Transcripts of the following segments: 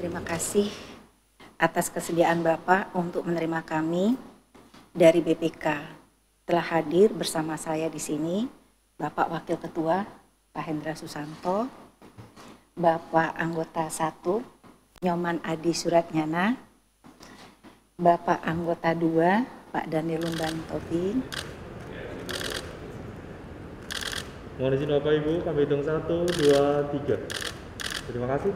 Terima kasih atas kesediaan Bapak untuk menerima kami dari BPK. Telah hadir bersama saya di sini Bapak Wakil Ketua Pak Hendra Susanto, Bapak Anggota 1 Nyoman Adi Suratnyana, Bapak Anggota 2 Pak Daniel Lumban Tobi. Mohon izin Bapak Ibu, kami hitung 1, 2, 3. Terima kasih.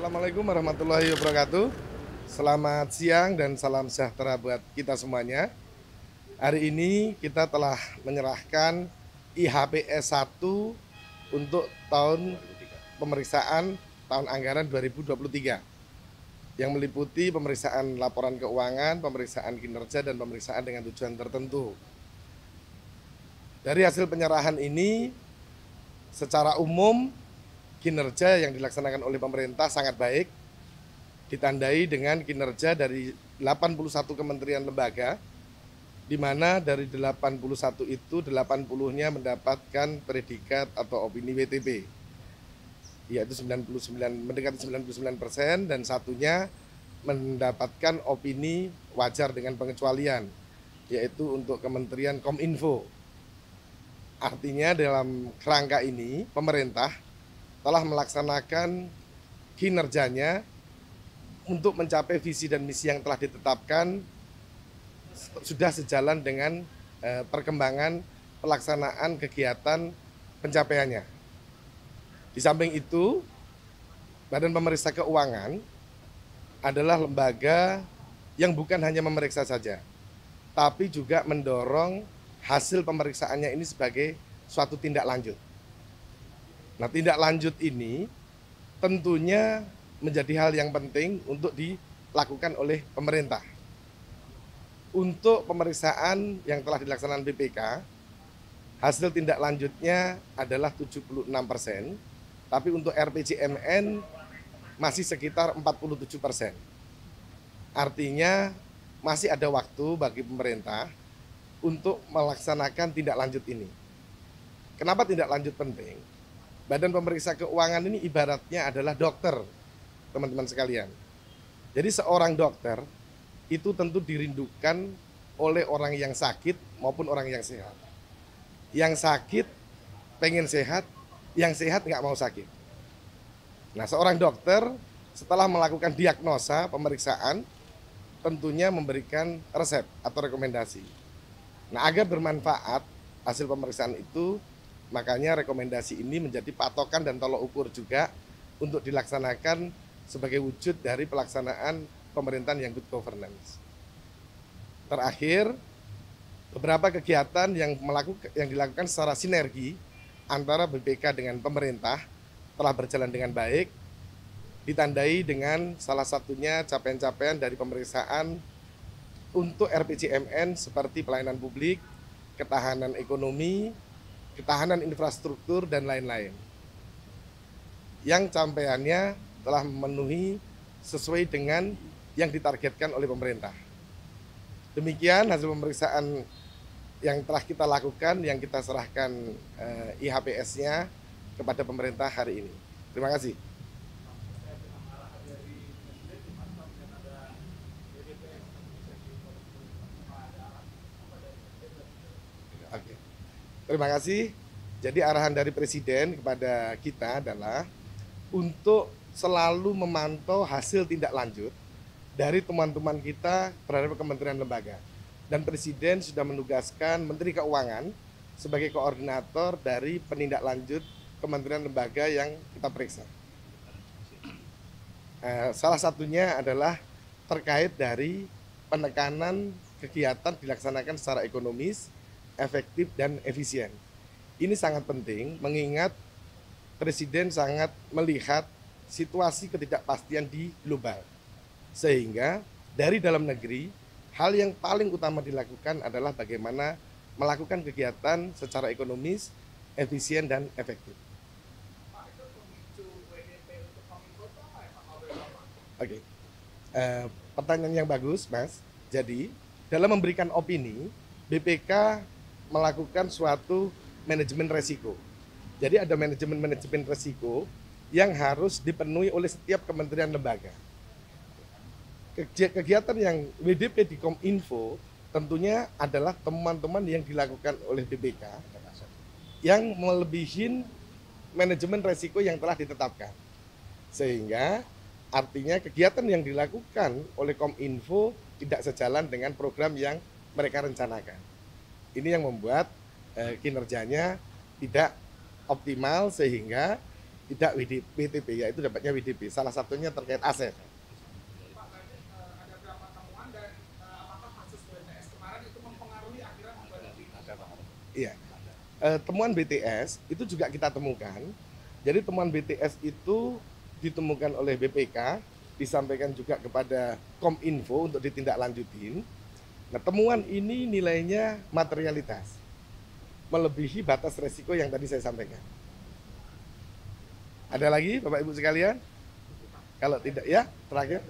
Assalamualaikum warahmatullahi wabarakatuh. Selamat siang dan salam sejahtera buat kita semuanya. Hari ini kita telah menyerahkan IHPS 1 untuk tahun pemeriksaan tahun anggaran 2023 yang meliputi pemeriksaan laporan keuangan, pemeriksaan kinerja, dan pemeriksaan dengan tujuan tertentu. Dari hasil penyerahan ini, secara umum kinerja yang dilaksanakan oleh pemerintah sangat baik, ditandai dengan kinerja dari 81 kementerian lembaga, di mana dari 81 itu 80-nya mendapatkan predikat atau opini WTP, yaitu mendekati 99%, dan satunya mendapatkan opini wajar dengan pengecualian, yaitu untuk Kementerian Kominfo. Artinya dalam kerangka ini pemerintah telah melaksanakan kinerjanya untuk mencapai visi dan misi yang telah ditetapkan, sudah sejalan dengan perkembangan pelaksanaan kegiatan pencapaiannya. Di samping itu, Badan Pemeriksa Keuangan adalah lembaga yang bukan hanya memeriksa saja, tapi juga mendorong hasil pemeriksaannya ini sebagai suatu tindak lanjut. Nah, tindak lanjut ini tentunya menjadi hal yang penting untuk dilakukan oleh pemerintah. Untuk pemeriksaan yang telah dilaksanakan BPK, hasil tindak lanjutnya adalah 76%, tapi untuk RPJMN masih sekitar 47%. Artinya masih ada waktu bagi pemerintah untuk melaksanakan tindak lanjut ini. Kenapa tindak lanjut penting? Badan Pemeriksa Keuangan ini ibaratnya adalah dokter, teman-teman sekalian. Jadi seorang dokter itu tentu dirindukan oleh orang yang sakit maupun orang yang sehat. Yang sakit pengen sehat, yang sehat nggak mau sakit. Nah, seorang dokter setelah melakukan diagnosa pemeriksaan tentunya memberikan resep atau rekomendasi. Nah, agar bermanfaat hasil pemeriksaan itu, makanya rekomendasi ini menjadi patokan dan tolok ukur juga untuk dilaksanakan sebagai wujud dari pelaksanaan pemerintahan yang good governance. Terakhir, beberapa kegiatan yang dilakukan secara sinergi antara BPK dengan pemerintah telah berjalan dengan baik, ditandai dengan salah satunya capaian-capaian dari pemeriksaan untuk RPJMN seperti pelayanan publik, ketahanan ekonomi, ketahanan infrastruktur, dan lain-lain. Yang capaiannya telah memenuhi sesuai dengan yang ditargetkan oleh pemerintah. Demikian hasil pemeriksaan yang telah kita lakukan, yang kita serahkan IHPS-nya kepada pemerintah hari ini. Terima kasih. Oke. Terima kasih. Jadi arahan dari Presiden kepada kita adalah untuk selalu memantau hasil tindak lanjut dari teman-teman kita terhadap kementerian lembaga. Dan Presiden sudah menugaskan Menteri Keuangan sebagai koordinator dari penindaklanjut kementerian lembaga yang kita periksa. Salah satunya adalah terkait dari penekanan kegiatan dilaksanakan secara ekonomis, efektif, dan efisien. Ini sangat penting mengingat Presiden sangat melihat situasi ketidakpastian di global. Sehingga dari dalam negeri, hal yang paling utama dilakukan adalah bagaimana melakukan kegiatan secara ekonomis, efisien, dan efektif. Oke, pertanyaan yang bagus, Mas. Jadi, dalam memberikan opini, BPK melakukan suatu manajemen resiko. Jadi ada manajemen resiko yang harus dipenuhi oleh setiap kementerian lembaga. Kegiatan yang WDP di Kominfo tentunya adalah teman-teman yang dilakukan oleh BPK yang melebihi manajemen resiko yang telah ditetapkan. Sehingga artinya kegiatan yang dilakukan oleh Kominfo tidak sejalan dengan program yang mereka rencanakan. Ini yang membuat kinerjanya tidak optimal sehingga tidak WTP, yaitu dapatnya WDP. Salah satunya terkait aset. Iya. Temuan BTS itu juga kita temukan. Jadi temuan BTS itu ditemukan oleh BPK, disampaikan juga kepada Kominfo untuk ditindaklanjutin. Nah, temuan ini nilainya materialitas, melebihi batas resiko yang tadi saya sampaikan. Ada lagi Bapak Ibu sekalian? Kalau tidak ya, terakhir.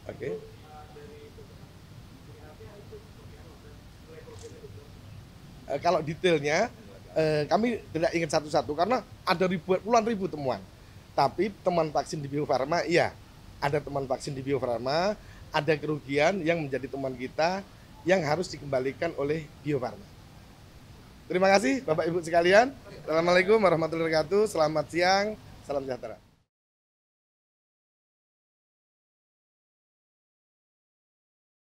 Oke. Kalau detailnya kami tidak ingat satu-satu karena ada puluhan ribu temuan. Tapi teman vaksin di Bio Farma, iya, ada teman vaksin di Bio Farma, ada kerugian yang menjadi teman kita yang harus dikembalikan oleh Bio Farma. Terima kasih Bapak Ibu sekalian. Assalamualaikum warahmatullahi wabarakatuh. Selamat siang, salam sejahtera.